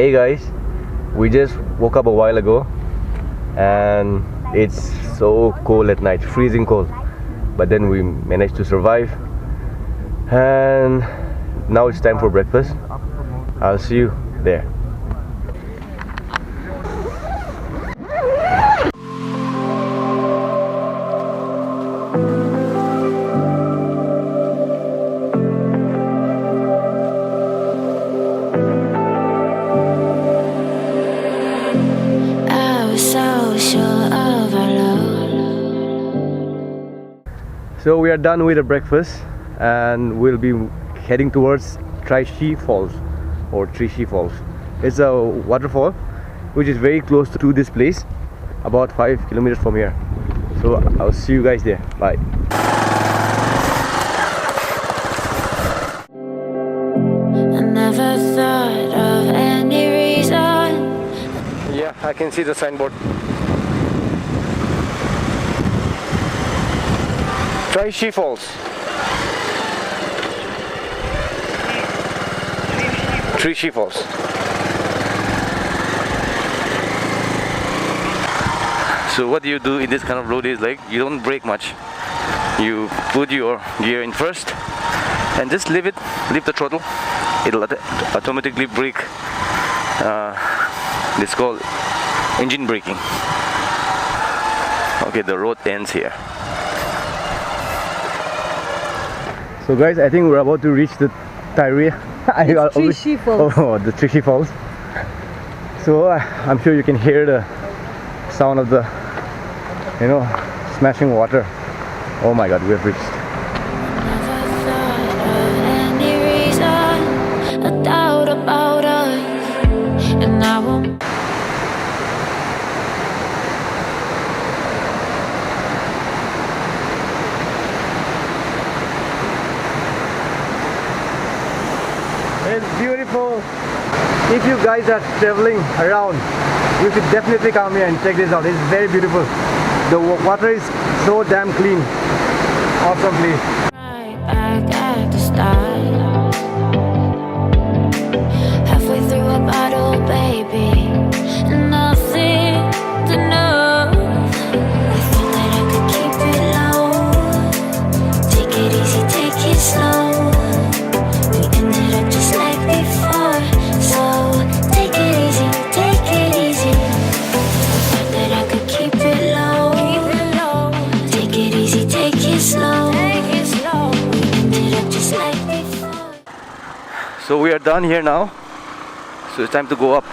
Hey guys, we just woke up a while ago and it's so cold at night, freezing cold, but then we managed to survive and now it's time for breakfast. I'll see you there. So we are done with the breakfast and we'll be heading towards Tyrshi Falls or Tyrshi Falls. It's a waterfall which is very close to this place, about 5 kilometers from here. So I'll see you guys there. Bye. I never thought of any reason. Yeah, I can see the signboard. Tyrshi Falls. Tyrshi Falls. So what you do in this kind of road is like you don't brake much. You put your gear in first and just leave the throttle. It'll automatically brake. This is called engine braking. Okay, the road ends here. So guys, I think we're about to reach the Tyrshi Falls. Oh, the Tyrshi Falls. So I'm sure you can hear the sound of the, smashing water. Oh my God, we have reached. It's beautiful. If you guys are traveling around, you should definitely come here and check this out. It's very beautiful. The water is so damn clean. Awesome place. Right back at the start. Halfway through a bottle, baby. Nothing to know. I thought that I could keep it low. Take it easy, take it slow. We ended up just like before. So take it easy, take it easy. I thought that I could keep it low. Take it easy, take it slow. We ended up just like before. So we are done here now. So it's time to go up.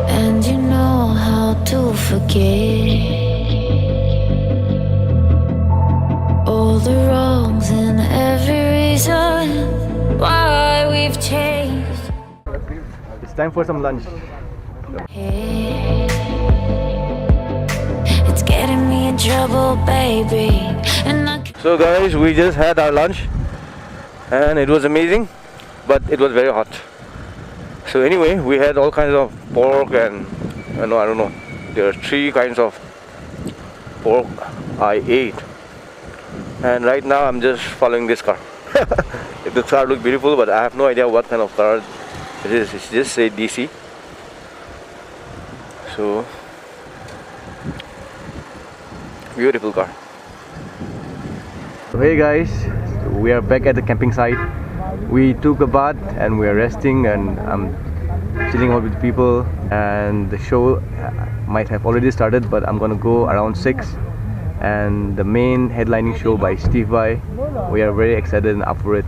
And you know how to forget all the wrongs and every reason why we've changed. It's time for some lunch. Hey, it's getting me in trouble, baby. And I So guys, we just had our lunch and it was amazing, but it was very hot. So anyway, we had all kinds of pork and I don't know. There are 3 kinds of pork I ate. And right now I'm just following this car. The car looks beautiful, but I have no idea what kind of car it is. It's just say DC. So beautiful car. So hey guys, we are back at the camping site. We took a bath and we are resting and I'm chilling out with people, and the show might have already started, but I'm gonna go around 6 and the main headlining show by Steve Vai. We are very excited and up for it.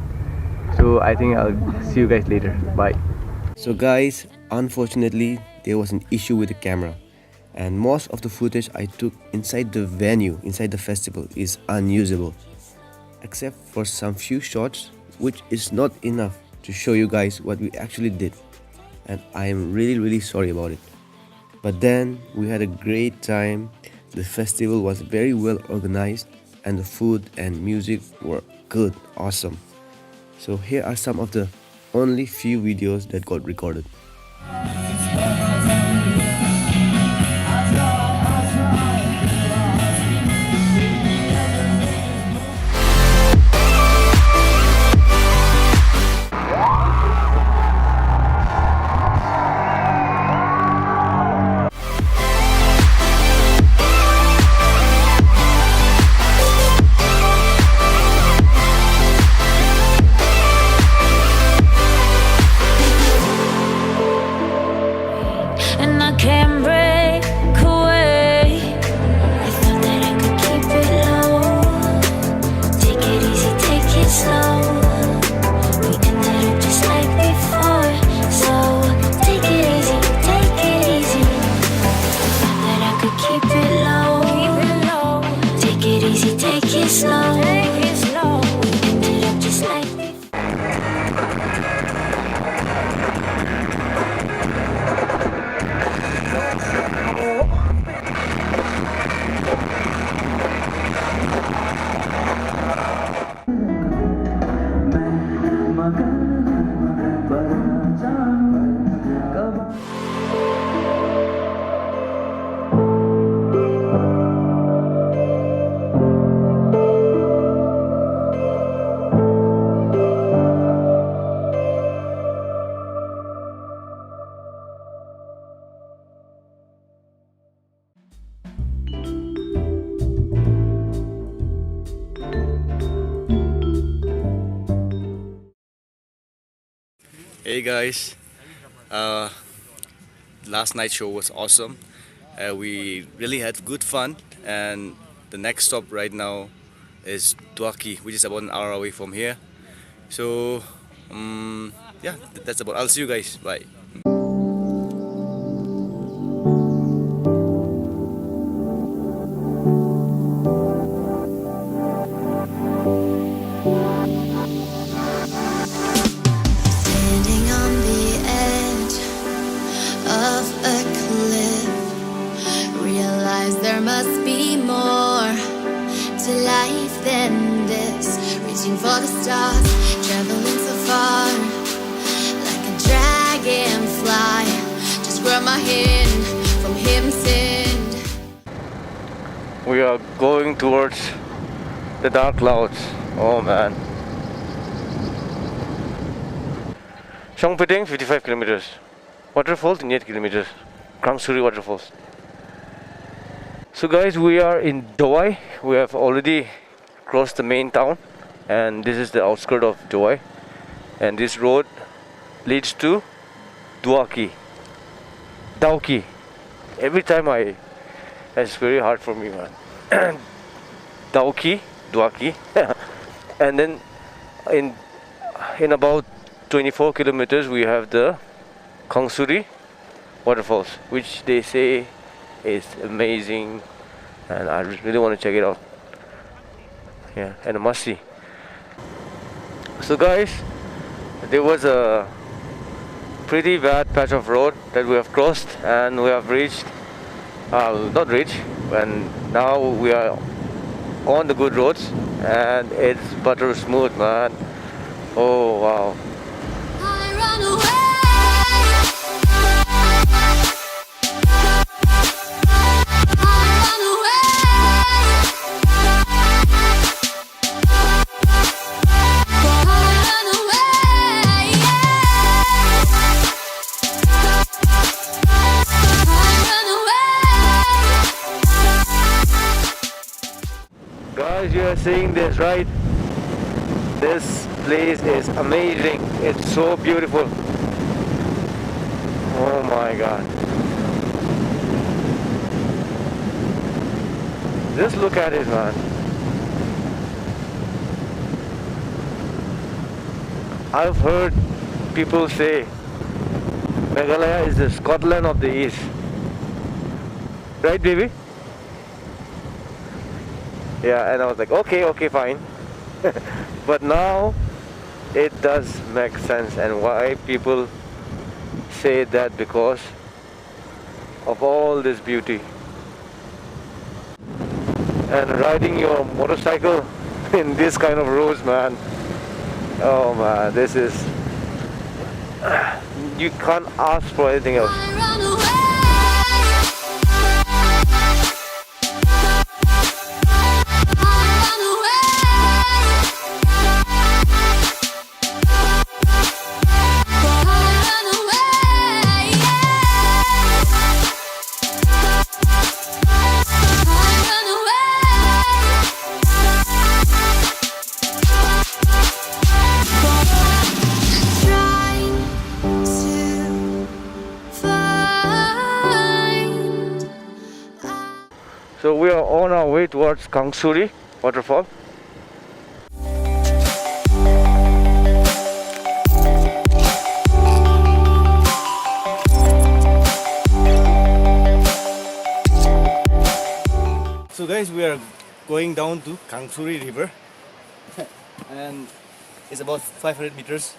So I think I'll see you guys later. Bye. So guys, unfortunately there was an issue with the camera. and most of the footage I took inside the venue, inside the festival, is unusable, except for some few shots, which is not enough to show you guys what we actually did, and I am really sorry about it. But then we had a great time. The festival was very well organized, and the food and music were good, awesome. So here are some of the only few videos that got recorded. and I can't break away. I thought that I could keep it low. Take it easy, take it slow. We ended up just like before, so take it easy, take it easy. I thought that I could keep it low. Take it easy, take it slow. We ended up just like before. Hey guys, last night's show was awesome. We really had good fun, and the next stop right now is Duaki, which is about an hour away from here. So yeah, that's about. I'll see you guys. Bye. Standing on the edge of a cliff, realize there must be more to life than this. Reaching for the stars, traveling so far, like a dragonfly. Just grab my hand from heaven's end. We are going towards the dark clouds. Oh man. Shongpeding 55 kilometers. Waterfall 28 kilometers. Krang Suri waterfalls. So guys, we are in Dawai. We have already crossed the main town, and this is the outskirt of Dawai. And this road leads to Duaki. Dauki. Every time it's very hard for me, man. Duaki. And then in about 24 kilometers we have the Kangsuri waterfalls, which they say is amazing, and I really want to check it out. Yeah, and a must see. So guys, there was a pretty bad patch of road that we have crossed, and we have reached, not reached, and now we are on the good roads, and it's butter smooth, man. Oh wow. I run away. Guys, you are seeing this, right? This place is amazing. It's so beautiful. Oh my god. Just look at it, man. I've heard people say Meghalaya is the Scotland of the East. right, baby? Yeah, and I was like, okay, fine. But now it does make sense, and why people say that, because of all this beauty. And riding your motorcycle in this kind of roads, man. Oh man, this is, you can't ask for anything else. So we are on our way towards Suri waterfall. So guys, we are going down to Suri river and it's about 500 meters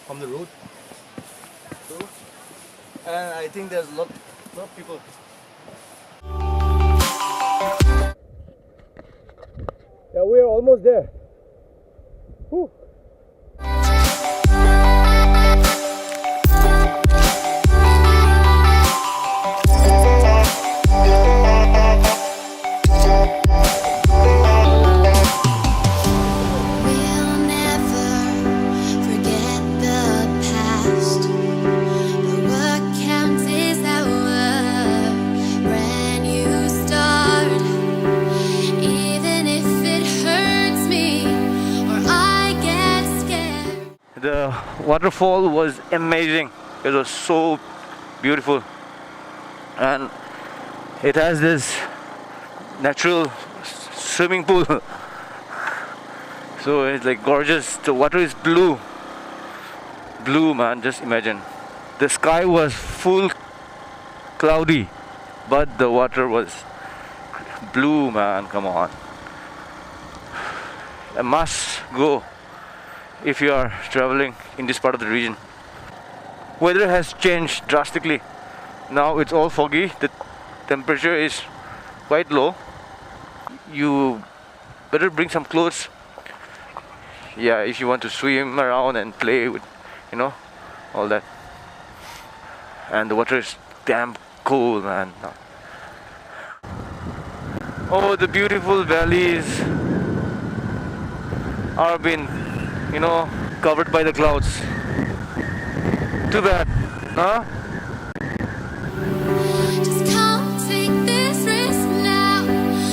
from the road. So, and I think there's a lot of people. Yeah, we are almost there. Whew. The waterfall was amazing. It was so beautiful, and it has this natural swimming pool. So it's like gorgeous. The water is blue, man. Just imagine. The sky was full cloudy, but the water was blue, man. Come on, a must go if you are traveling in this part of the region. Weather has changed drastically. Now it's all foggy. The temperature is quite low. You better bring some clothes. Yeah, if you want to swim around and play with, all that. And the water is damn cold, man. Oh, the beautiful valleys are being covered by the clouds. Too bad, huh? Just come take this risk now.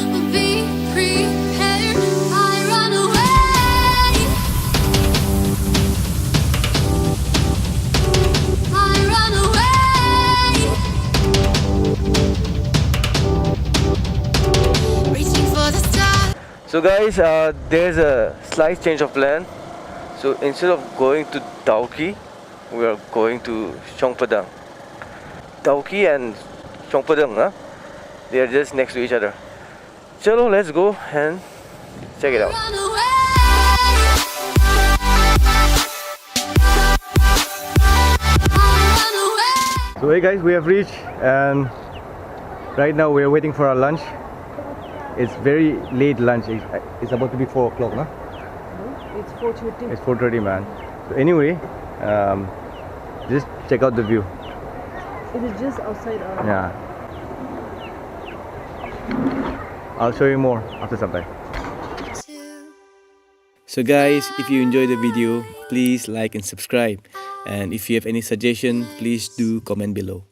We'll be prepared. I run away. I run away. Reaching for the stars. So guys, there's a slight change of plan. So instead of going to Tyrshi, we are going to Chongpadang. Tyrshi and Chongpadang, huh? They are just next to each other. Chalo, let's go and check it out. Run away. I run away. So hey guys, we have reached and right now we are waiting for our lunch. It's very late lunch. It's about to be 4 o'clock, no? It's 4:30. It's 4:30, man. So anyway, just check out the view. It is just outside our. Yeah. I'll show you more after some time. So guys, if you enjoyed the video, please like and subscribe. And if you have any suggestion, please do comment below.